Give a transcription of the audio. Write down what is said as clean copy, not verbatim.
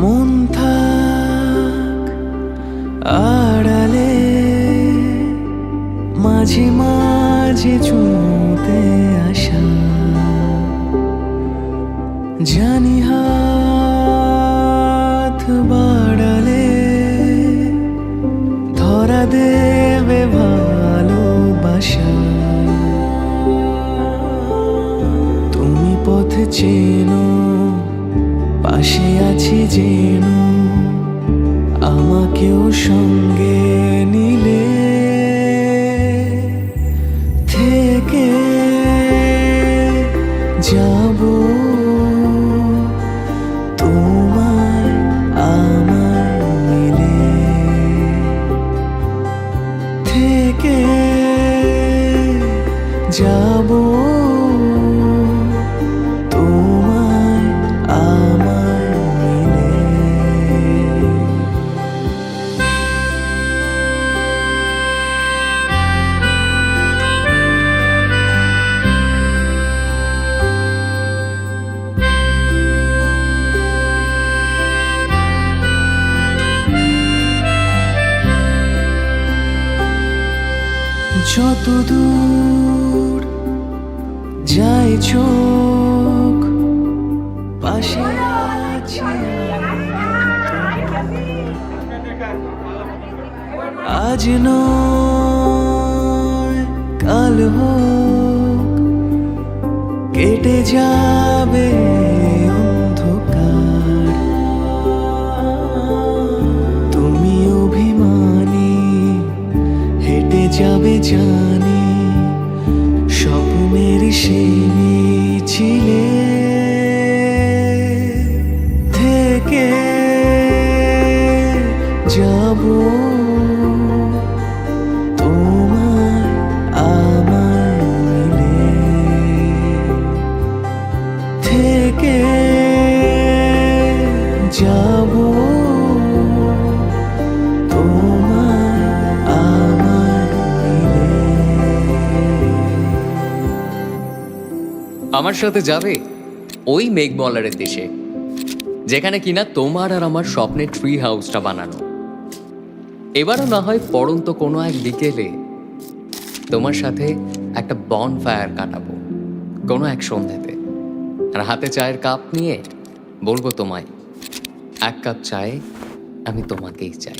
মন থাক আড়ালে, মাঝে মাঝে চুমুতে আসা, জানি হাত বাড়ালে ধরা দেবে ভালোবাসা। তুমি পথ চেনো, পাশে আছি যেন, আমাকেও সঙ্গে নিলে থেকে যাব তোমায় আমার মিলে, থেকে যাব তোমায় আমার মিলে। যত দূর যায় চোখ, পাশে আছি আজ নয় কাল হোক, কেটে যাবে অন্ধকার। তুমি অভিমানী হেঁটে যাবে জানি, স্বপ্নের সেই মিছিলে থেকে যাব তোমায় আমার মিলে, থেকে যাব তোমায় আমার মিলে। আমার সাথে যাবে ওই মেঘমলারের দেশে, যেখানে কিনা তোমার আর আমার স্বপ্নের ট্রি হাউসটা বানানো। এবারও না হয় পড়ন্ত কোনো এক বিকেলে তোমার সাথে একটা বন ফায়ার কাটাবো কোনো এক সন্ধ্যেতে, আর হাতে চায়ের কাপ নিয়ে বলবো তোমায়, এক কাপ চায়ে আমি তোমাকেই চাই।